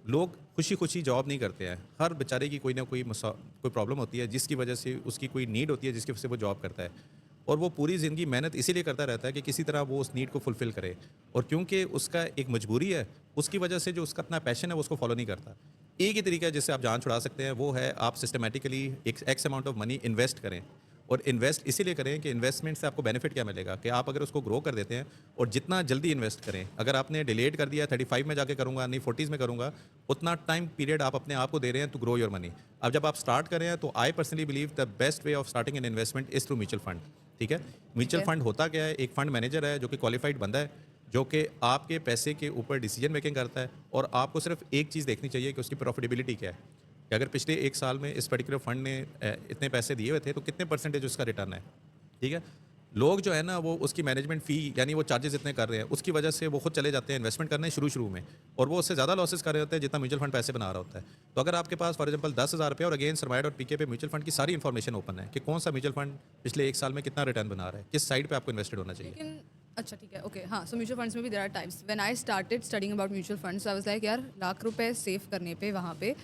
लोग खुशी खुशी जॉब नहीं करते हैं, हर बेचारे की कोई ना कोई कोई प्रॉब्लम होती है जिसकी वजह से उसकी कोई नीड होती है जिसकी वजह से वो जॉब करता है। और वो पूरी ज़िंदगी मेहनत इसीलिए करता रहता है कि किसी तरह वो उस नीड को फुलफ़िल करे, और क्योंकि उसका एक मजबूरी है, उसकी वजह से जो उसका अपना पैशन है वो उसको फ़ॉलो नहीं करता। एक ही तरीका है जिससे आप जान छुड़ा सकते हैं, वो है आप सिस्टमैटिकली एक x amount of money invest करें। और इन्वेस्ट इसीलिए करें कि इन्वेस्टमेंट से आपको बेनिफिट क्या मिलेगा कि आप अगर उसको ग्रो कर देते हैं और जितना जल्दी इन्वेस्ट करें, अगर आपने डिलेड कर दिया 35 में जाके करूँगा, नहीं 40s में करूँगा, उतना टाइम पीरियड आप अपने आप को दे रहे हैं टू ग्रो योर मनी। अब जब आप स्टार्ट कर रहे हैं तो I personally believe the best way of starting an investment is through mutual fund. ठीक है? ठीक म्यूचुअल है। फंड होता क्या है? एक फंड मैनेजर है जो कि क्वालिफाइड बंदा है, जो कि आपके पैसे के ऊपर डिसीजन मेकिंग करता है, और आपको सिर्फ एक चीज़ देखनी चाहिए कि उसकी प्रॉफिटेबिलिटी क्या है। कि अगर पिछले 1 साल में इस पर्टिकुलर फंड ने इतने पैसे दिए हुए थे, तो कितने परसेंटेज उसका रिटर्न है। ठीक है? लोग जो है ना वो उसकी मैनेजमेंट फ़ी यानी वो चार्जेज़ इतने कर रहे हैं, उसकी वजह से वो खुद चले जाते हैं इन्वेस्टमेंट करने शुरू-शुरू में, और वो उससे ज़्यादा लॉसेस कर रहे होते हैं जितना म्यूचुअल फंड पैसे बना रहा होता है। तो अगर आपके पास फॉर एग्ज़ाम्पल ₹10,000 और अगेन सरमाया डॉट पीके पे म्यूचुअल फंड की सारी इन्फॉर्मेशन ओपन है कि कौन-सा म्यूचुअल फंड पिछले 1 साल में कितना रिटर्न बना रहा है, किस साइड पे आपको इन्वेस्टेड होना चाहिए। लेकिन अच्छा ठीक है, ओके, हाँ, सो म्यूचुअल फंड्स में भी there are types. When I started studying about mutual funds I was like यार लाख रुपए सेव करने पे वहाँ पे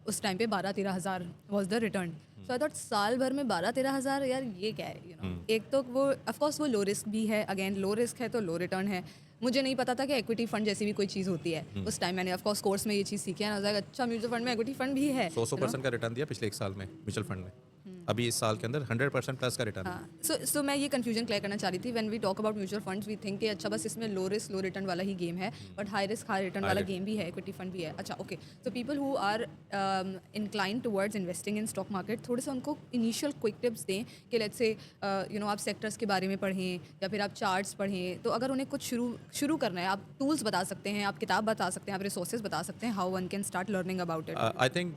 उस टाइम पे 12-13 हज़ार was the return. So I thought साल भर में 12-13 हज़ार, यार ये क्या है, हुँ। एक तो वो ऑफ कोर्स वो लो रिस्क भी है, अगेन लो रिस्क है तो लो रिटर्न है। मुझे नहीं पता था कि इक्विटी फंड जैसी भी कोई चीज़ होती है। हुँ। उस टाइम मैंने ऑफ कोर्स कोर्स में ये चीज़ सीखी है, आई वाज लाइक अच्छा म्यूचुअल फंड में इक्विटी फंड भी है, 100% का रिटर्न दिया पिछले 1 साल में म्यूचुअल फंड ने। हुँ। अभी इस साल के अंदर 100% प्लस का रिटर्न है। हाँ, सो मैं ये कन्फ्यूजन क्लियर करना चाह रही थी। When we talk about mutual funds we think कि अच्छा बस इसमें लो रिस्क लो रिटर्न वाला ही गेम है, but high risk high return high वाला रिटर्न। गेम भी है, इक्विटी फंड भी है। अच्छा okay, so people who are inclined towards investing in stock market, थोड़े से उनको इनिशियल क्विक टिप्स दें कि लेट्स से आप सेक्टर्स के बारे में पढ़ें या फिर आप चार्ट्स पढ़ें। तो अगर उन्हें कुछ शुरू शुरू करना है, आप टूल्स बता सकते हैं, आप किताब बता सकते हैं, आप रिसोर्सेज बता सकते हैं, how one can start learning about it. I think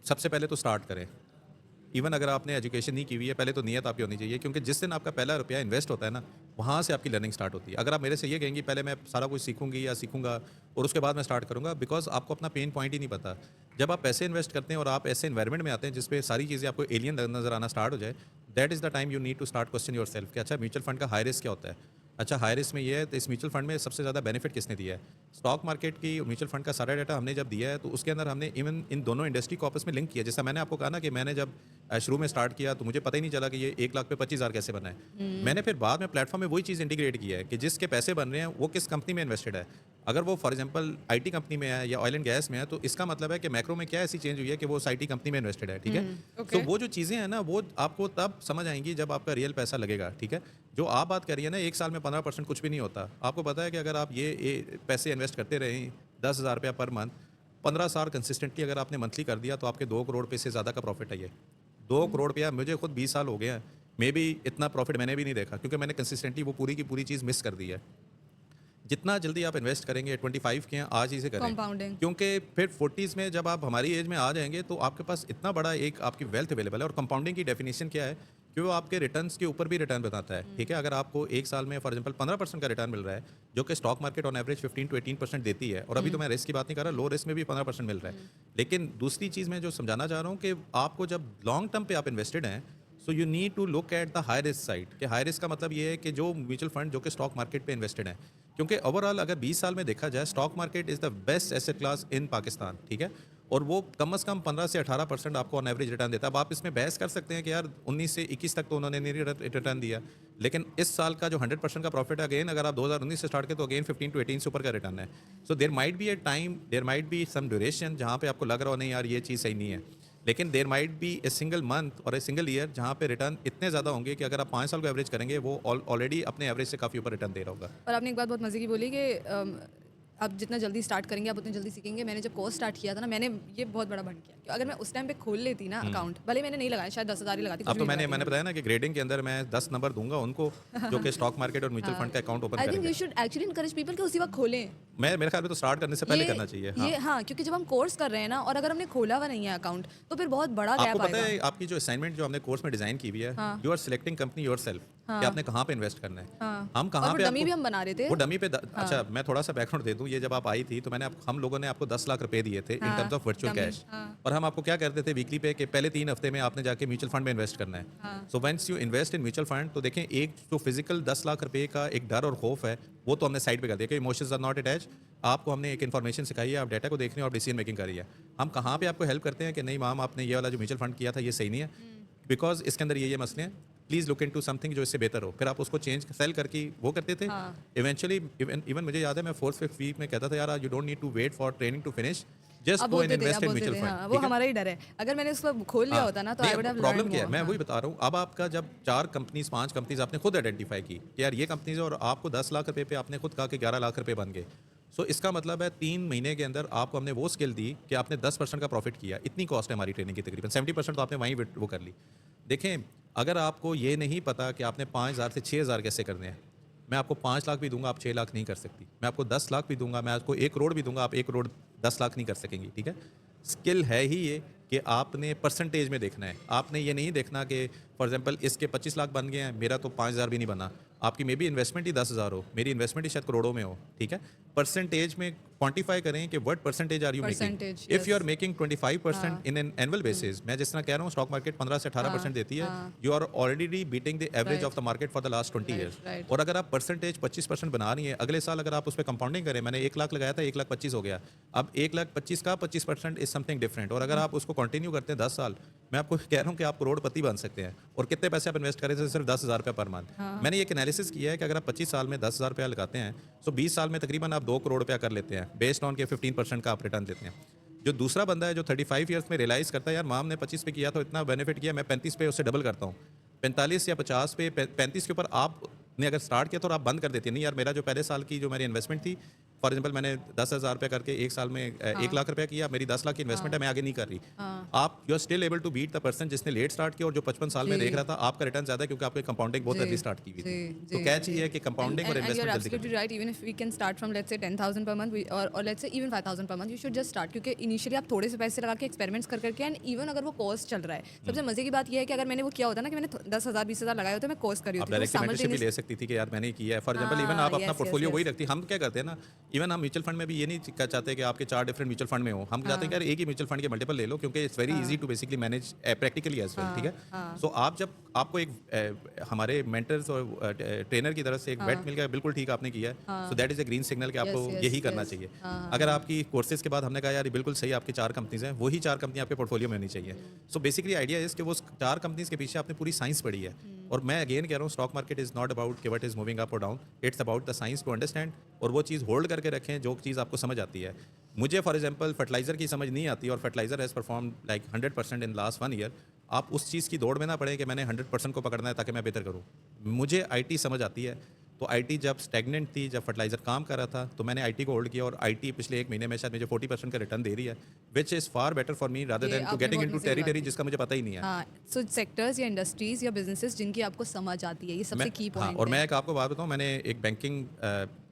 सबसे पहले तो स्टार्ट करें। इवन अगर आपने एजुकेशन नहीं की हुई है, पहले तो नियत आपकी होनी चाहिए, क्योंकि जिस दिन आपका पहला रुपया इन्वेस्ट होता है ना, वहाँ से आपकी लर्निंग स्टार्ट होती है। अगर आप मेरे से ये कहेंगी पहले मैं सारा कुछ सीखूंगी या सीखूंगा और उसके बाद मैं स्टार्ट करूंगा, बिकॉज आपको अपना पेन पॉइंट ही नहीं पता। जब आप पैसे इन्वेस्ट करते हैं और आप ऐसे इन्वायरमेंट में आते हैं जिसपे सारी चीज़ें आपको एलियन नजर आना स्टार्ट हो जाए, that is the time you need to start question yourself कि अच्छा म्यूचुअल फंड का हाई रिस्क क्या होता है। अच्छा हाई रिस्क में ये है, तो इस म्यूचुअल फंड में सबसे ज़्यादा बेनिफिट किसने दिया है। स्टॉक मार्केट की म्यूचुअल फंड का सारा डाटा हमने जब दिया है, तो उसके अंदर हमने इवन इन दोनों इंडस्ट्री को आपस में लिंक किया। जैसा मैंने आपको कहा ना कि मैंने जब शुरू में स्टार्ट किया तो मुझे पता ही नहीं चला कि ये 1 लाख पे 25,000 कैसे बना है। मैंने फिर बाद में प्लेटफॉर्म में वही चीज़ इंटीग्रेट किया है कि जिसके पैसे बन रहे हैं वो किस कंपनी में इन्वेस्टेड है। अगर वो फॉर एग्जांपल आईटी कंपनी में है या ऑयल एंड गैस में है, तो इसका मतलब है कि मैक्रो में क्या ऐसी चेंज हुई है कि वो उस आईटी कंपनी में इन्वेस्टेड है। ठीक है? तो ओके। वो जो चीज़ें हैं ना, वो आपको तब समझ आएँगी जब आपका रियल पैसा लगेगा। ठीक है? जो आप बात कर रही है ना, 1 साल में 15% कुछ भी नहीं होता। आपको पता है कि अगर आप ये पैसे इन्वेस्ट करते रहें, ₹10,000 पर मंथ, 15 साल कंसिस्टेंटली अगर आपने मंथली कर दिया, तो आपके 2 करोड़ रुपए से ज़्यादा का प्रॉफिट है ये। 2 करोड़ रुपया, मुझे खुद 20 साल हो गए हैं। मेबी इतना प्रॉफिट मैंने भी नहीं देखा, क्योंकि मैंने कंसिस्टेंटली वो पूरी की पूरी चीज़ मिस कर दी है। जितना जल्दी आप इन्वेस्ट करेंगे, 25 के हैं, आज ही से करें। कंपाउंडिंग। क्योंकि फिर 40s में जब आप हमारी एज में आ जाएँगे, तो आपके पास इतना बड़ा एक आपकी वेल्थ अवेलेबल है। और कंपाउंडिंग की डेफिनिशन क्या है कि वो आपके रिटर्न्स के ऊपर भी रिटर्न बताता है। ठीक है? अगर आपको 1 साल में फॉर एग्जांपल 15% का रिटर्न मिल रहा है, जो कि stock market on average 15 to 18% देती है, और अभी तो मैं रिस्क की बात नहीं कर रहा, लो रिस्क में भी 15% मिल रहा है। लेकिन दूसरी चीज़ मैं जो समझाना चाह रहा हूँ कि आपको जब लॉन्ग टर्म पे आप इन्वेस्टेड हैं, so you need to look at the high risk side. कि हाई रिस्क का मतलब ये है कि जो म्यूचुअल फंड जो कि स्टॉक मार्केट पे इन्वेस्टेड है, क्योंकि ओवरऑल अगर 20 साल में देखा जाए, stock market is the best asset class in Pakistan. ठीक है? और वो कम से कम 15 से 18% आपको ऑन एवरेज रिटर्न देता है। अब आप इसमें बहस कर सकते हैं कि यार 19 से 21 तक तो उन्होंने नहीं रिटर्न दिया, लेकिन इस साल का जो 100% का प्रॉफिट है, अगेन अगर आप 2019 से स्टार्ट करें, तो अगेन 15 टू 18 से ऊपर का रिटर्न है। So there might be a time, there might be some duration जहाँ पे आपको लग रहा हो नहीं यार ये चीज़ सही नहीं है, लेकिन there might be a single month और ए सिंगल ईयर जहाँ पे रिटर्न इतने ज़्यादा होंगे कि अगर आप 5 साल को एवरेज करेंगे, वो ऑलरेडी अपने एवरेज से काफ़ी ऊपर रिटर्न दे रहा होगा। और आपने एक बात बहुत मज़े की बोली कि आप जितना जल्दी स्टार्ट करेंगे आप उतनी जल्दी सीखेंगे। मैंने जब कोर्स स्टार्ट किया था ना, मैंने ये बहुत बड़ा भंड किया कि अगर मैं उस टाइम पे खोल लेती ना अकाउंट, भले मैंने नहीं लगाया, शायद 10,000 ही लगाती, कुछ अब भी तो नहीं मैंने लगाती मैंने मैं। बताया ना कि ग्रेडिंग के अंदर मैं 10 नंबर दूँगा उनको, जो कि स्टॉक मार्केट और म्यूचुअल फंड का अकाउंट ओपन आई थिंक करेंगे। You should actually encourage people कि उसी वक्त खोलें। मैं मेरे ख्याल में तो स्टार्ट करने से पहले करना चाहिए। हाँ। ये हाँ, क्योंकि जब हम कोर्स कर रहे हैं ना और अगर हमने खोला हुआ नहीं है अकाउंट, तो फिर बहुत बड़ा आपको गैप पता आएगा। है आपकी जो असाइनमेंट जो हमने कोर्स में डिज़ाइन की हुई है, हाँ, you are selecting company yourself कि हाँ, आपने कहाँ पे इन्वेस्ट करना है। हाँ। हम और कहाँ वो पे डमी आपको भी हम बना रहे थे। वो डमी पे हाँ, अच्छा मैं थोड़ा सा बैकग्राउंड दे दूँ, ये जब आप आई थी तो हम लोगों ने आपको 10 लाख रुपए दिए थे इन हाँ, terms of virtual dummy, cash. हाँ, और हम आपको क्या करते थे वीकली पे कि पहले 3 हफ्ते में आपने जाके म्यूचुअल फंड में इन्वेस्ट करना है। हाँ, so once you invest in mutual fund, तो देखें एक जो फिजिकल 10 लाख रुपए का एक डर और खौफ है, वो तो हमने साइड पे कर दिया कि इमोशंस आर नॉट अटैच। आपको हमने एक इन्फॉर्मेशन सिखाई है, आप डाटा को देख रहे हो, आप डिसीजन मेकिंग कर रही है। हम कहाँ पे आपको हेल्प करते हैं कि नहीं मैम आपने ये वाला जो म्यूचुअल फंड किया था ये सही नहीं है, बिकॉज इसके अंदर ये मसले हैं, प्लीज़ लुक इनटू समथिंग जो इससे बेहतर हो। फिर आप उसको चेंज सेल करके वो करते थे। हाँ। इवेंचुअली इवन मुझे याद है मैं फोर्थ फिफ्थ वीक में कहता था यार you don't need to wait for training to finish, just अब गो एंड बोलते थे, इन्वेस्ट अब इन बोलते म्यूचुअल थे, फंड। हाँ, वो हमारा ही डर है। अगर मैंने उसको खोल लिया होता ना तो I would have problem learned क्या है, मोर। मैं हाँ। वही बता रहा हूँ। अब आपका जब 4 कंपनीज 5 कंपनीज आपने खुद आइडेंटिफाई की कि यार ये कंपनीज है और आपको 10 लाख रुपए पे आपने खुद कहा कि 11 लाख रुपए बन गए, सो इसका मतलब है 3 महीने के अंदर आपको हमने वो स्किल दी कि आपने 10% का प्रॉफिट किया। इतनी कॉस्ट है हमारी ट्रेनिंग की, तकरीबन 70% तो आपने वहीं वो कर ली। देखें, अगर आपको ये नहीं पता कि आपने 5,000 से 6,000 कैसे करने हैं, मैं आपको 5 लाख भी दूंगा, आप 6 लाख नहीं कर सकती। मैं आपको 10 लाख भी दूंगा, मैं आपको 1 करोड़ भी दूंगा, आप 1 करोड़ 10 लाख नहीं कर सकेंगी। ठीक है, स्किल है ही ये कि आपने परसेंटेज में देखना है। आपने ये नहीं देखना कि फॉर एग्जांपल इसके 25 लाख बन गए हैं, मेरा तो 5,000 भी नहीं बना। आपकी मे बी इन्वेस्टमेंट ही 10,000 हो, मेरी इन्वेस्टमेंट ही शायद करोड़ों में हो। ठीक है, परसेंटेज में क्वांटिफाई करें कि what percentage are you making. Percentage, if you are yes. Making 25% in an annual basis, मैं जिस तरह कह रहा हूँ स्टॉक मार्केट 15 से 18% देती है, you are already beating the average Right. Of the market for the last 20 Right, years. right. और अगर आप परसेंटेज 25% बना रही हैं, अगले साल अगर आप उस पर कंपाउंडिंग करें, मैंने 1 लाख लगाया था, 1,25,000 हो गया। अब 1,25,000 का 25% इज समथिंग डिफरेंट। और अगर आप उसको कंटिन्यू करते हैं 10 साल, मैं आपको कह रहा हूँ कि आप करोड़पति बन सकते हैं। और कितने पैसे आप इन्वेस्ट करें, सिर्फ 10,000 रुपये पर मंथ। मैंने एक एनालिसिस किया है कि अगर आप 25 साल में 10,000 रुपया लगाते हैं तो 20 साल में तकरीबन आप 2 करोड़ रुपया कर लेते हैं, बेस्ड ऑन के 15% का आप रिटर्न देते हैं। जो दूसरा बंदा है जो 35 ईयर्स में रियलाइज़ करता है यार माम ने 25 पे किया तो इतना बेनिफिट किया, मैं 35 पे उससे डबल करता हूँ, 45 या 50 पे 35 के ऊपर आपने अगर स्टार्ट किया तो आप बंद कर देते हैं। नहीं यार, मेरा जो पहले साल की जो मेरी इन्वेस्टमेंट थी, फॉर एग्जाम्पल मैंने 10,000 रुपये करके एक साल में 1 लाख रुपया किया, मेरी 10 लाख की इन्वेस्टमेंट है, मैं आगे नहीं कर रही। आप you are still able to beat the person जिसने लेट स्टार्ट किया और जो 55 साल में जी। देख रहा था। आपका रिटर्न ज़्यादा है क्योंकि आपकी कंपाउंडिंग बहुत जी, अर्ली स्टार्ट की हुई थी। जी, तो जी, क्या जी। चाहिए कि कंपाउंडिंग और And you're इन्वेस्टमेंट जल्दी absolutely करनी। right. Even if we can start from let's say 10,000 per month, or let's say even 5,000 per month, you should just start. क्योंकि इनिशियली आप थोड़े से पैसे लगा के एक्सपेरिमेंट्स कर करके, एंड इवन अगर वो कोर्स चल रहा है, सबसे मजे की बात ये है कि अगर मैंने वो किया होता ना कि मैंने 10,000 20,000 लगाए होते, मैं कोर्स करी आप होती तो डायरेक्ट मेंटरशिप भी simultaneous- ले सकती थी कि यार मैंने किया है। फॉर एग्जांपल इवन हाँ, आप अपना yes, पोर्टफोलियो yes, वही yes. रखती। हम क्या करते हैं ना, इवन हम म्यूचुअल फंड में भी ये नहीं चाहते कि आपके 4 डिफरेंट म्यूचुअल फंड में हो। हम चाहते हैं कि यार एक ही म्यूचुअल फंड के मल्टीपल ले लो, क्योंकि it's very easy to basically manage practically as well. ठीक है, सो आप जब आपको एक हमारे मेंटर्स और ट्रेनर की तरफ से एक वेट मिल गया, बिल्कुल ठीक आपने किया है, so that is a green signal कि आपको yes, यही करना yes. चाहिए। अगर आपकी कोर्सेज के बाद हमने कहा यार ये बिल्कुल सही, आपकी 4 कंपनीज हैं, वही 4 कंपनी आपके पोर्टफोलियो में होनी चाहिए। सो बेसिकली आइडिया इज कि वो 4 कंपनीज के पीछे आपने पूरी साइंस पढ़ी है। और मैं अगेन कह रहा हूँ stock market is not about कि व्हाट इज मूविंग अप और down, it's about the science to understand. और वो चीज़ होल्ड करके रखें जो चीज़ आपको समझ आती है। मुझे फॉर एग्जांपल फर्टिलाइजर की समझ नहीं आती और fertilizer has perform like 100% in last 1 year. आप उस चीज़ की दौड़ में ना पड़े कि मैंने 100% को पकड़ना है ताकि मैं बेहतर करूँ। मुझे आईटी समझ आती है, तो आईटी जब स्टैग्नेंट थी, जब फर्टिलाइजर काम कर रहा था, तो मैंने आईटी को होल्ड किया और आईटी पिछले 1 महीने में शायद मुझे 40% का रिटर्न दे रही है, which is far better for me rather ये देन टू आपने गेटिंग बहुत इनटू सही बात टेरिटरी की। जिसका मुझे पता ही नहीं है। हाँ, सो सेक्टर्स या इंडस्ट्रीज या बिजनेसेस जिनकी आपको समझ आती है, ये सबसे की हाँ, पॉइंट और है। मैं एक आपको बात बताऊँ, मैंने एक बैंकिंग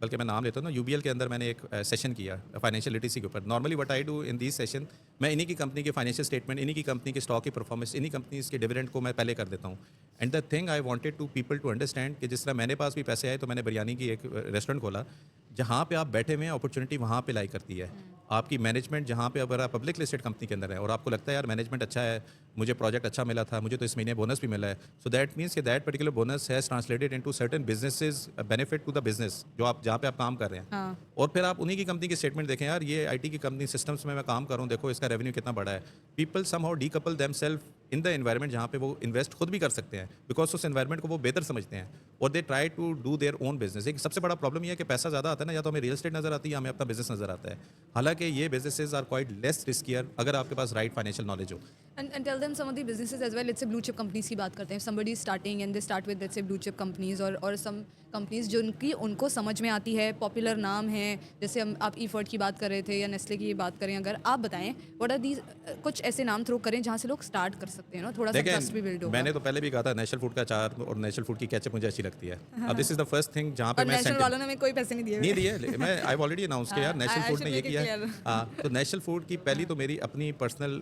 बल्कि मैं नाम लेता हूँ ना, यूबीएल के अंदर मैंने एक सेशन किया फाइनेंशियल लिटरेसी के ऊपर। Normally what I do in this session, मैं इन्हीं की कंपनी के फाइनेंशियल स्टेटमेंट, इन्हीं की कंपनी के स्टॉक की परफॉर्मेंस, इन्हीं कंपनीज के डिविडेंड को मैं पहले कर देता हूँ। And the thing I wanted to people to understand कि जिस तरह मेरे पास भी पैसे आए तो मैंने बिरयानी की एक रेस्टोरेंट खोला, जहाँ पे आप बैठे हुए हैं अपॉर्चुनिटी वहाँ पे लाई करती है। आपकी मैनेजमेंट जहाँ पे, अगर आप पब्लिक लिस्टेड कंपनी के अंदर है और आपको लगता है यार मैनेजमेंट अच्छा है, मुझे प्रोजेक्ट अच्छा मिला था, मुझे तो इस महीने बोनस भी मिला है, सो दैट मीन्स कि that particular bonus has translated into certain businesses benefit to the business जो आप जहाँ पे आप काम कर रहे हैं। हाँ, और फिर आप उन्हीं की कंपनी के स्टेटमेंट देखें, यार ये आईटी की कंपनी सिस्टम्स में मैं काम कर रहा हूँ, देखो इसका रेवेन्यू कितना बड़ा है। People somehow decouple themselves in the environment जहाँ पे वो इन्वेस्ट खुद भी कर सकते हैं, बिकॉज उस एनवायरनमेंट को वो बेहतर समझते हैं और they try to do their own business. एक सबसे बड़ा प्रॉब्लम ये है कि पैसा ज़्यादा आता है ना, या तो हमें रियल एस्टेट नज़र आती है या हमें अपना बिजनेस नज़र आता है। हालांकि ये businesses are quite less riskier अगर आपके पास राइट फाइनेंशियल नॉलेज हो। and tell them some of the businesses as well. Let's say blue chip companies की बात करते हैं. If somebody is starting and they start with let's say blue chip companies or some companies जो उनकी उनको समझ में आती है, पॉपुलर नाम है, जैसे हम आप ईफर्ट की बात कर रहे थे या नेस्ले की बात करें, अगर आप बताएं व्हाट आर दीज, कुछ ऐसे नाम थ्रो करें जहाँ से लोग स्टार्ट कर सकते हैं ना, थोड़ा सा ट्रस्ट भी बिल्ड देखें, होगा। मैंने तो पहले भी कहा था नेशनल फूड का अचार और नेशनल फूड की केचप मुझे अच्छी लगती है। अब this is the first thing जहाँ पे और मैं नेशनल वालों ने हमें कोई पैसे नहीं दिए नहीं दिए, मैं आई ऑलरेडी अनाउंस किया यार, नेशनल I फूड should ने ये make it किया है। clear. हाँ, तो नेशनल फूड की पहली तो मेरी अपनी पर्सनल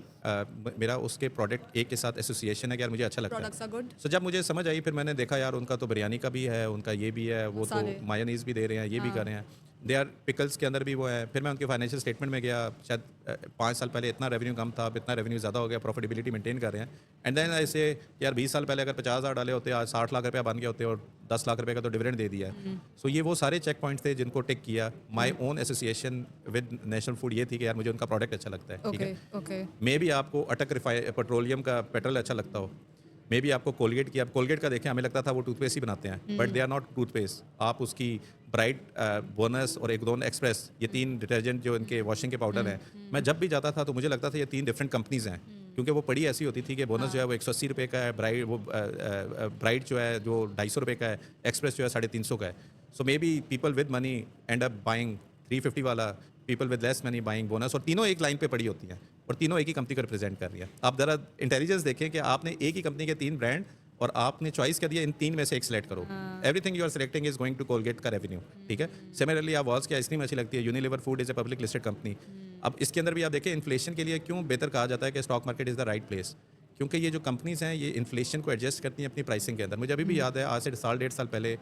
मेरा उसके प्रोडक्ट एक के साथ एसोसिएशन है कि यार मुझे अच्छा लगता है। Products are good. सो जब मुझे समझ आई, फिर मैंने देखा यार उनका तो बिरयानी का भी है, उनका ये भी है, वो तो मसाले। मायोनीज भी दे रहे हैं, ये भी कर रहे हैं। दे आर पिकल्स के अंदर भी वो है। फिर मैं उनके फाइनेंशियल स्टेटमेंट में गया, शायद 5 साल पहले इतना रेवेन्यू कम था, अब इतना रेवेन्यू ज़्यादा हो गया, प्रॉफिटेबिलिटी मेंटेन कर रहे हैं। एंड देन ऐसे यार 20 साल पहले अगर 50,000 डाले होते, आज 60 लाख रुपया बन गए होते और 10 लाख रुपए का तो डिविडेंड दे दिया है। सो ये वो सारे चेक पॉइंट्स थे जिनको टिक किया। My own association with national food ये थी कि यार मुझे उनका प्रोडक्ट अच्छा लगता है, ठीक ओके है। ओके मे बी आपको अटक पेट्रोलियम का पेट्रोल अच्छा लगता हो, मे बी आपको कोलगेट की, आप कोलगेट का देखें हमें लगता था वो टूथपेस्ट ही बनाते हैं, but they are not toothpaste. आप उसकी ब्राइट, बोनस और एक दोन एक्सप्रेस, ये 3 डिटर्जेंट जो इनके वॉशिंग के पाउडर हैं, मैं जब भी जाता था तो मुझे लगता था ये 3 डिफरेंट कंपनीज़ हैं, क्योंकि वो पड़ी ऐसी होती थी कि बोनस जो है वो 180 रुपये का है, ब्राइट जो है जो 250 रुपये का है, एक्सप्रेस जो है 350 का है। So maybe people with money end up buying 350 वाला, people with less money buying bonus, और तीनों एक लाइन पे पड़ी होती हैं और तीनों एक ही कंपनी को रिप्रेजेंट कर रही है। आप ज़रा इंटेलिजेंस देखें कि आपने एक ही कंपनी के 3 ब्रांड और आपने चॉइस कर दिया इन 3 में से एक सेलेक्ट करो। Everything you are selecting is going to Colgate का रेवेन्यू, ठीक है। सिमिलरली आप वॉल्स की आइसक्रीम अच्छी लगती है, Unilever food is a public listed company. अब इसके अंदर भी आप देखें इन्फ्लेशन के लिए क्यों बेहतर कहा जाता है कि stock market is the right place, क्योंकि ये जो कंपनीज हैं ये इन्फ्लेशन को एडजस्ट करती हैं अपनी प्राइसिंग के अंदर। मुझे अभी भी याद है, आज से साल 1.5 साल पहले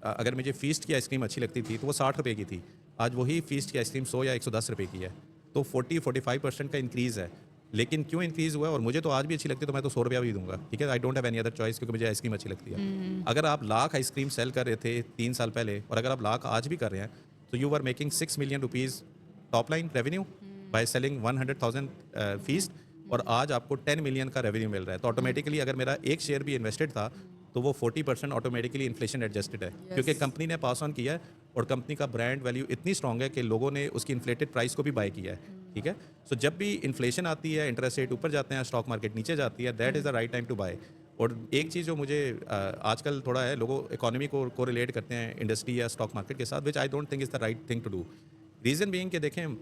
अगर मुझे फीस्ट की आइसक्रीम अच्छी लगती थी तो वो 60 रुपये की थी, आज वही फीस्ट की आइसक्रीम 100 या 110 रुपये की है। तो 40-45% का इंक्रीज़ है। लेकिन क्यों इंक्रीज़ हुआ है, और मुझे तो आज भी अच्छी लगती है तो मैं तो 100 रुपया भी दूंगा, ठीक है। I don't have any other choice, क्योंकि मुझे आइसक्रीम अच्छी लगती है। अगर आप लाख आइसक्रीम सेल कर रहे थे 3 साल पहले और अगर आप लाख आज भी कर रहे हैं तो you are making 6 million rupees top line revenue by selling 100,000 feast, और आज आपको 10 मिलियन का रेवेन्यू मिल रहा है। तो ऑटोमेटिकली अगर मेरा एक शेयर भी इन्वेस्टेड था तो वो 40% ऑटोमेटिकली इन्फ्लेशन एडजस्टेड है, क्योंकि कंपनी ने पास ऑन किया है और कंपनी का ब्रांड वैल्यू इतनी स्ट्रॉन्ग है कि लोगों ने उसकी इन्फ्लेटेड प्राइस को भी बाय किया है, ठीक है। सो जब भी इन्फ्लेशन आती है, इंटरेस्ट रेट ऊपर जाते हैं, स्टॉक मार्केट नीचे जाती है, that is the right time to buy. और एक चीज़ जो मुझे आजकल थोड़ा है, लोगों इकोनॉमी को रिलेट करते हैं इंडस्ट्री या स्टॉक मार्केट के साथ, which I don't think is the right thing to do. Reason being कि देखें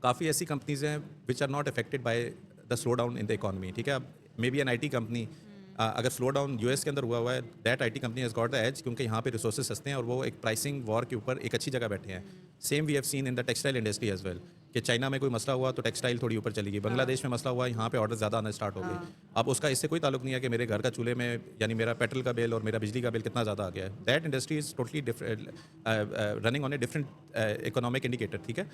काफ़ी ऐसी कंपनीज हैं which are not affected by the slow down in the economy, ठीक है। अब maybe an IT company अगर स्लो डाउन US के अंदर हुआ है, that IT company has got the edge, क्योंकि यहाँ पे रिसोर्सेज सस्ते हैं और वो एक प्राइसिंग वॉर के ऊपर एक अच्छी जगह बैठे हैं। Same we have seen in the textile industry as well, कि चाइना में कोई मसला हुआ तो टेक्सटाइल थोड़ी ऊपर चली गई, बांग्लादेश में मसला हुआ, यहाँ पे ऑर्डर ज़्यादा आना स्टार्ट हो गए। अब उसका इससे कोई ताल्लुक नहीं है कि मेरे घर का चूल्हे में यानी मेरा पेट्रोल का बिल और मेरा बिजली का बिल कितना ज़्यादा आ गया है। That industry is totally running on a different economic indicator, ठीक है।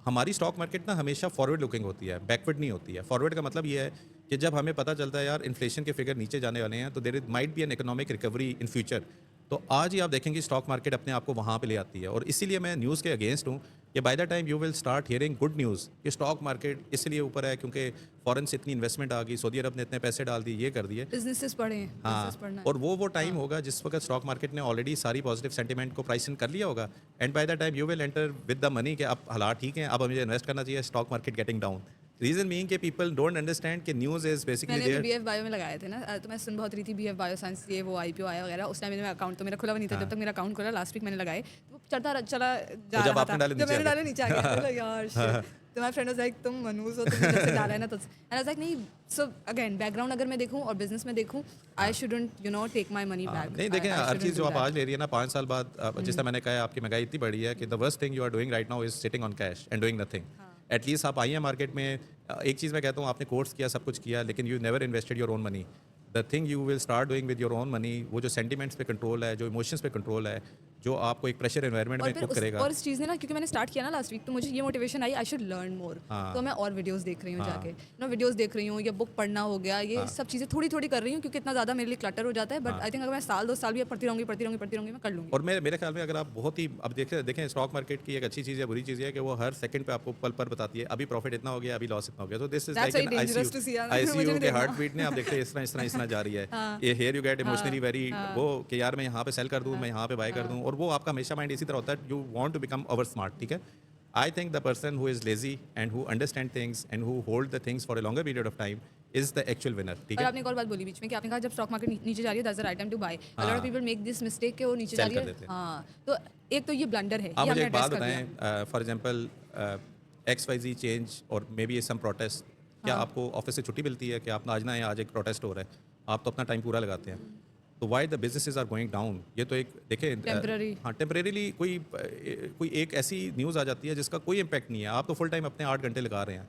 हमारी स्टॉक मार्केट ना हमेशा फॉरवर्ड लुकिंग होती है, बैकवर्ड नहीं होती है। फॉरवर्ड का मतलब ये है कि जब हमें पता चलता है यार इन्फ्लेशन के फिगर नीचे जाने वाले हैं तो there might be an economic recovery in future, तो आज ही आप देखेंगे स्टॉक मार्केट अपने आप को वहाँ पे ले आती है। और इसीलिए मैं न्यूज़ के अगेंस्ट हूँ कि by the time you will start hearing good news कि स्टॉक मार्केट इसलिए ऊपर है क्योंकि फॉरेन से इतनी इन्वेस्टमेंट आ गई, सऊदी अरब ने इतने पैसे डाल दिए, ये कर दिए। बिजनेसेस पढ़ें, बिजनेस पढ़ना हाँ, है। और वो टाइम होगा जिस वक्त स्टॉक मार्केट ने ऑलरेडी सारी पॉजिटिव सेंटीमेंट को प्राइस इन कर लिया होगा, and by the time you will enter with the money कि अब हालात ठीक हैं, अब मुझे इन्वेस्ट करना चाहिए, stock market getting down. Reason being कि पीपल डोंट अंडरस्टैंड कि न्यूज़ इज बेसिकली मैंने भी देयर। BF बायो में लगाए थे ना, तो मैं सुन बहुत रही थी BF बायो साइंस, ये वो IPO आया वगैरह। उस टाइम मेरा अकाउंट तो मेरा खुला भी नहीं था, जब तक मेरा अकाउंट खुला लास्ट वीक मैंने लगाए तो चला जा जब रहा आपने था, डाले जब नीचे आ मैंने गया। डाले नीचे आ गया तो यार shit। तो माय फ्रेंड वाज लाइक तुम मनूस हो, तुमने जब से डाला है ना तो एंड आई वाज लाइक नहीं। सो अगेन बैकग्राउंड अगर मैं देखूं और बिजनेस में देखूं, I shouldn't take my money back. नहीं देखें, हर चीज़ जो आप आज ले रही है ना 5 साल बाद, जिस तरह मैंने कहा आपकी महंगाई इतनी बढ़ी है कि the worst thing you are doing right now is sitting on cash and doing nothing. At least आप आई हैं मार्केट में, एक चीज़ मैं कहता हूँ, आपने कोर्स किया, सब कुछ किया, लेकिन you never invested your own money. The thing you will start doing with your own money, वो जो सेंटिमेंट्स पे कंट्रोल है, जो इमोशंस पे कंट्रोल है, जो आपको एक प्रेशर एनवायरनमेंट और में फिर पुट करेगा। और इस चीज़ ने ना, क्योंकि मैंने स्टार्ट किया ना लास्ट वीक, तो मुझे ये motivation I I should learn more. तो मैं और वीडियोस देख रही हूँ जाके वीडियोस देख रही हूँ, या बुक पढ़ना हो गया, ये सब चीज़ें थोड़ी थोड़ी कर रही हूँ, क्योंकि इतना ज़्यादा मेरे लिए क्लटर हो जाता है। बट आई थिंक अगर मैं साल 2 साल भी पढ़ती रहूँगी मैं कर लूँगी। और मेरे ख्याल में अगर आप बहुत ही अब देखें स्टॉक मार्केट की एक अच्छी चीज़ या बुरी चीज़ है कि वो हर सेकंड पे आपको पल पर बताती है, अभी प्रॉफिट इतना हो गया, अभी लॉस इतना हो गया। तो this is That's like very an dangerous to see, यार। मुझे ICU नहीं के देखना। हार्ट बीट ने आप देखते हैं इस तरह जा रही है। ये here you get emotionally very वो कि यार मैं यहाँ पे सेल कर दूँ, मैं यहाँ पे बाय कर दूँ, और वो आपका हमेशा माइंड इसी तरह होता है, you want to become over smart, ठीक है। I think the person who is lazy and who understand things and who hold the things for a longer period of time is the actual winner, ठीक और है। आपने एक और बात बोली बीच में कि आपने कहा जब स्टॉक मार्केट नीचे जा रही है that's the right time to buy. A lot of people make this mistake कि वो नीचे जा Sell रही कर है। देते हैं। हाँ, तो एक तो ये ब्लंडर है, आप ये मुझे हमने एक बात एड्रेस कर दिया। बताएं, फॉर एग्जांपल XYZ चेंज और मे बी सम प्रोटेस्ट, क्या आपको ऑफिस से छुट्टी मिलती है कि आप आज ना आए, आज एक प्रोटेस्ट हो रहा है, आप तो अपना टाइम पूरा लगाते हैं, तो why the businesses are going down? ये तो एक देखें Temporary। हाँ, टेम्परेरीली कोई एक ऐसी न्यूज़ आ जाती है जिसका कोई इम्पैक्ट नहीं है, आप तो फुल टाइम अपने 8 घंटे लगा रहे हैं,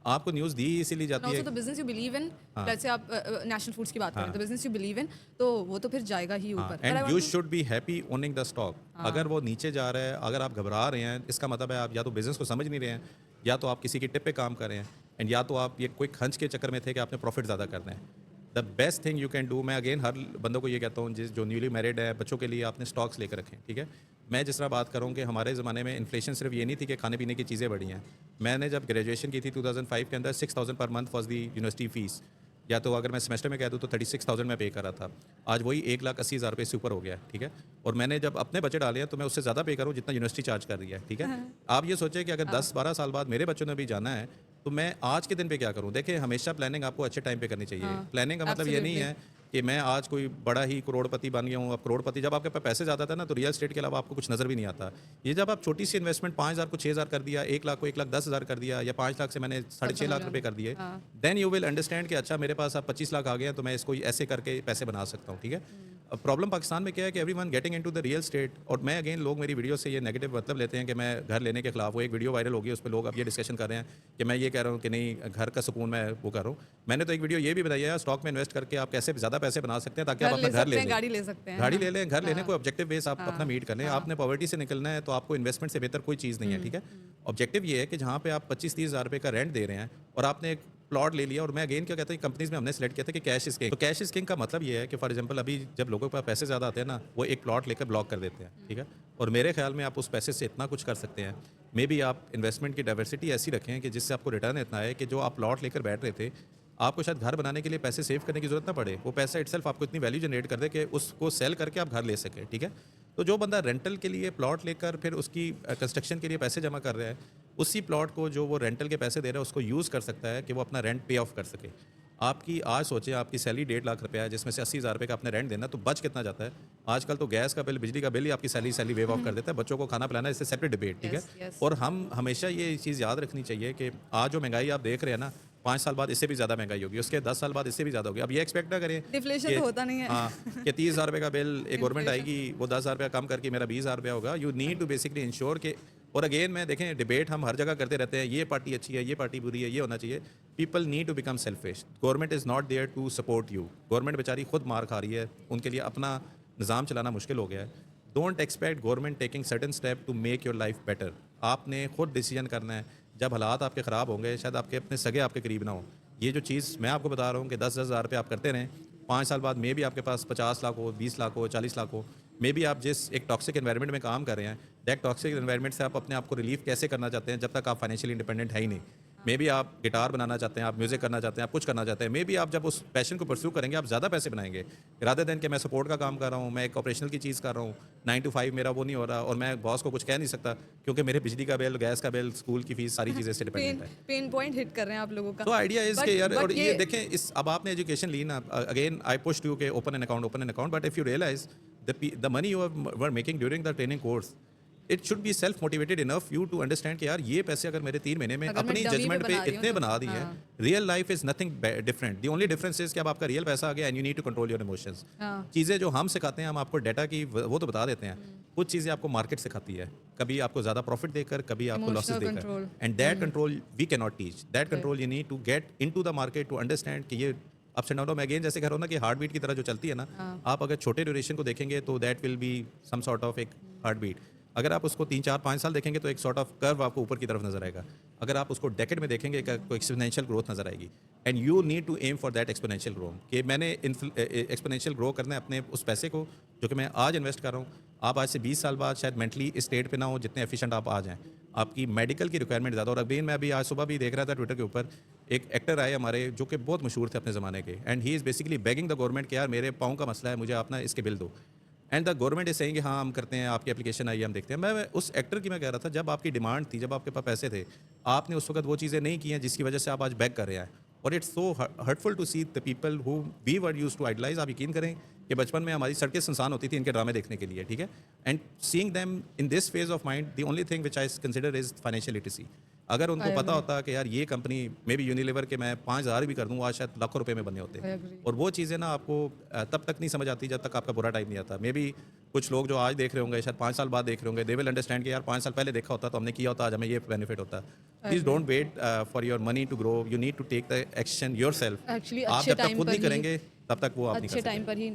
आपको न्यूज़ दी इसीलिए एंड जाती है। Also the business you believe in, let's say आप नेशनल फूड्स की बात करें, हाँ। The business you believe in, तो वो तो फिर जाएगा ही हाँ, ऊपर। And you should be happy owning the stock. अगर वो नीचे जा रहा है, अगर आप घबरा रहे हैं, इसका मतलब है आप या तो बिज़नेस को समझ नहीं रहे हैं, या तो आप किसी की टिप पे काम कर रहे हैं, एंड या तो आप ये क्विक हंच के चक्कर में थे कि आपने प्रॉफिट ज़्यादा करना है। The best thing you can do, मैं अगेन हर बंदों को ये कहता हूँ जिस जो न्यूली मैरिड है, बच्चों के लिए आपने स्टॉक्स लेकर रखें, ठीक है। मैं जिस तरह बात करूँ कि हमारे ज़माने में इन्फ्लेशन सिर्फ ये नहीं थी कि खाने पीने की चीज़ें बढ़ी हैं। मैंने जब ग्रेजुएशन की थी 2005 के अंदर 6000 per month was the university fees, या तो अगर मैं सेमेस्टर में कह दूँ तो 36,000 मैं पे कर रहा था। आज वही 1,80,000 रुपये से ऊपर हो गया है, ठीक है। और मैंने जब अपने बच्चे डाले हैं तो मैं उससे ज़्यादा पे करूँ जितना यूनिवर्सिटी चार्ज कर रही है, ठीक है। आप ये सोचें कि अगर 10-12 साल बाद मेरे बच्चों ने भी जाना है तो मैं आज के दिन पे क्या करूँ। देखिए, हमेशा प्लानिंग आपको अच्छे टाइम पे करनी चाहिए। प्लानिंग का मतलब ये नहीं है कि मैं आज कोई बड़ा ही करोड़पति बन गया हूँ। अब करोड़पति, जब आपके पास पैसे ज़्यादा था ना, तो रियल एस्टेट के अलावा आपको कुछ नज़र भी नहीं आता। ये जब आप छोटी सी इन्वेस्टमेंट 5,000 को 6,000 कर दिया, 1 लाख को 1,10,000 कर दिया, या 5 लाख से मैंने 6.5 लाख रुपए कर दिए, देन यू विल अंडरस्टैंड कि अच्छा मेरे पास अब 25 लाख आ गए हैं तो मैं इसको ऐसे करके पैसे बना सकता हूँ, ठीक है। अब प्रॉब्लम पाकिस्तान में क्या है कि everyone getting into the real estate, और मैं अगेन, लोग मेरी वीडियो से ये नेगेटिव मतलब लेते हैं कि मैं घर लेने के खिलाफ हूँ। एक वीडियो वायरल हो गई, उस पे लोग अब ये डिस्कशन कर रहे हैं कि मैं ये कह रहा हूँ कि नहीं, घर का सुकून मैं वो कर रहा हूँ। मैंने तो एक वीडियो ये भी बताई है, स्टॉक में इन्वेस्ट करके आप कैसे ज़्यादा पैसे बना सकते हैं ताकि आप अपना घर ले लें, गाड़ी ले सकते हैं, गाड़ी ले लें, घर लेने को ऑब्जेक्टिव बेस आप अपना मीट कर लें। आपने पॉवर्टी से निकलना है तो आपको इन्वेस्टमेंट से बेहतर कोई चीज़ नहीं है, ठीक है। ऑब्जेक्टिव ये है कि जहाँ पे आप 25-30 हज़ार रुपये का रेंट दे रहे हैं और आपने एक प्लॉट ले लिया, और मैं अगेन क्या कहता हूँ, कंपनीज में हमने सेलेक्ट किया था कि कैश इज किंग। तो कैश इज किंग का मतलब ये है कि फॉर एग्जांपल अभी जब लोगों के पास पैसे ज़्यादा आते हैं ना, वो एक प्लॉट लेकर ब्लॉक कर देते हैं, ठीक है। और मेरे ख्याल में आप उस पैसे से इतना कुछ कर सकते हैं। मे बी आप इन्वेस्टमेंट की डाइवर्सिटी ऐसी रखें कि जिससे आपको रिटर्न इतना है कि जो आप प्लॉट लेकर बैठ रहे थे, आपको शायद घर बनाने के लिए पैसे सेव करने की जरूरत ना पड़े। वो पैसा इटसेल्फ आपको इतनी वैल्यू जनरेट कर दे कि उसको सेल करके आप घर ले सकें, ठीक है। तो जो बंदा रेंटल के लिए प्लॉट लेकर फिर उसकी कंस्ट्रक्शन के लिए पैसे जमा कर रहा है, उसी प्लॉट को जो वो रेंटल के पैसे दे रहा है उसको यूज़ कर सकता है कि वो अपना रेंट पे ऑफ कर सके। आपकी आज सोचें, आपकी सैलरी 1.5 लाख रुपया है, जिसमें से 80,000 रुपये का आपने रेंट देना, तो बच कितना जाता है। आजकल तो गैस का बिल, बिजली का बिल ही आपकी सैलरी वेव ऑफ कर देता है। बच्चों को खाना पिलाना, इससे सेपरेट डिबेट, ठीक है। और हम हमेशा ये चीज़ याद रखनी चाहिए कि आज जो महंगाई आप देख रहे हैं ना, 5 साल बाद इससे भी ज़्यादा महंगाई होगी, उसके 10 साल बाद इससे भी ज़्यादा होगी। अब ये एक्सपेक्ट ना करें डिफ्लेशन तो होता नहीं है। हाँ, कि 30,000 रुपये का बिल एक गवर्नमेंट आएगी, वो 10,000 रुपया कम करके मेरा 20,000 रुपया होगा। You need to basically ensure कि, और अगेन मैं देखें, डिबेट हम हर जगह करते रहते हैं, ये पार्टी अच्छी है, ये पार्टी बुरी है, ये होना चाहिए। People need to become selfish. Government is not there to support you. Government बेचारी खुद मार खा रही है, उनके लिए अपना निज़ाम चलाना मुश्किल हो गया है। Don't expect government taking certain step to make your life better. आपने खुद डिसीजन करना है। जब हालात आपके ख़राब होंगे, शायद आपके अपने सगे आपके करीब ना हो। ये जो चीज़ मैं आपको बता रहा हूँ कि 10-10 हज़ार रुपये आप करते रहें, 5 साल बाद मे भी आपके पास 50 लाख हो, 20 लाख हो, 40 लाख हो। मे बी आप जिस एक टॉक्सिक एनवायरनमेंट में काम कर रहे हैं, दैट टॉक्सिक एनवायरनमेंट से आप अपने आप को रिलीफ कैसे करना चाहते हैं जब तक आप फाइनेंशियली इंडिपेंडेंट है ही नहीं। मे बी आप गिटार बनाना चाहते हैं, आप म्यूज़िक करना चाहते हैं, आप कुछ करना चाहते हैं। मे बी आप जब उस पैशन को परस्यू करेंगे, आप ज़्यादा पैसे बनाएंगे, रादर देन कि मैं सपोर्ट का काम कर रहा हूँ, मैं एक ऑपरेशनल की चीज़ कर रहा हूँ, 9 to 5 मेरा वो नहीं हो रहा, और मैं बॉस को कुछ कह नहीं सकता क्योंकि मेरे बिजली का बिल, गैस का बिल, स्कूल की फीस, सारी चीज़ें इससे डिपेंडेंट है। पेन पॉइंट हिट कर रहे हैं आप लोगों का। तो आइडिया इज कि यार, But और ये देखें, इस अब आपने एजुकेशन ली ना, अगेन आई पुश्ड यू के open an account, but if you realize the money you were making during the training course, it should be self motivated enough you to understand कि यार ये पैसे अगर मेरे 3 महीने में अगर मैं अपनी dummy पे जजमेंट पे बना रही हूँ इतने तो- बना दिए हैं, real life is nothing different. The only difference is कि अब आपका रियल पैसा आ गया and you need to control your emotions. चीज़ें जो हम सिखाते हैं, हम आपको डाटा की वो तो बता देते हैं, कुछ चीज़ें आपको मार्केट सिखाती है, कभी आपको ज़्यादा प्रॉफिट देकर, कभी आपको लॉसेस Emotional देकर, control. And that control we can not teach. That control you need to get into the market to understand कि ये अप्स एंड डाउन। मैं अगेन जैसे कह रहा हूँ ना कि हार्ट बीट की तरह जो चलती है ना, आप अगर छोटे ड्यूरेशन को देखेंगे तो that will be some sort of एक हार्ट बीट। अगर आप उसको 3-4-5 साल देखेंगे तो एक सॉर्ट ऑफ कर्व आपको ऊपर की तरफ नजर आएगा। अगर आप उसको डेकेड में देखेंगे तो एक्सपोनेंशियल ग्रोथ नजर आएगी, and you need to aim for that exponential growth कि मैंने एक्सपोनेंशियल ग्रो करना है अपने उस पैसे को जो कि मैं आज इन्वेस्ट कर रहा हूँ। आप आज से 20 साल बाद शायद मेंटली इस स्टेट पे ना हो जितने एफिशिएंट आप आ जाएं, आपकी मेडिकल की रिक्वायरमेंट ज़्यादा। और अभी मैं अभी आज सुबह भी देख रहा था ट्विटर के ऊपर, एक एक्टर आए हमारे जो कि बहुत मशहूर थे अपने ज़माने के, and he is basically begging the government कि यार मेरे पाँव का मसला है, मुझे आप ना इसके बिल दो। And the government is saying हाँ हम करते हैं, आपकी एप्लीकेशन आई है, हम देखते हैं। मैं उस एक्टर की मैं कह रहा था, जब आपकी डिमांड थी, जब आपके पास पैसे थे, आपने उस वक्त वो चीज़ें नहीं की हैं जिसकी वजह से आप आज बैक कर रहे हैं। और it's so hurtful to see the people who we were use to idolize. आप यकीन करें कि बचपन में हमारी सड़कें सुनसान होती थी इनके ड्रामे देखने के लिए, ठीक है। And seeing them in this phase of mind, the only thing which I consider is financial literacy. अगर उनको पता होता कि यार ये कंपनी मे बी यूनिलीवर के मैं 5,000 भी कर दूँ, आज शायद लाखों रुपए में बने होते। और वो चीज़ें ना आपको तब तक नहीं समझ आती जब तक आपका बुरा टाइम नहीं आता। मे बी कुछ लोग जो आज देख रहे होंगे शायद 5 साल बाद देख रहे होंगे, दे विल अंडरस्टैंड कि यार 5 साल पहले देखा होता तो हमने किया होता, आज हमें ये बेनिफिट होता। Please don't wait for your money to grow, you need to take the action yourself. Actually आप अच्छे जब तक टाइम खुद पर नहीं ही करेंगे तब तक वो आप नहीं कर अच्छे सकते। टाइम पर ही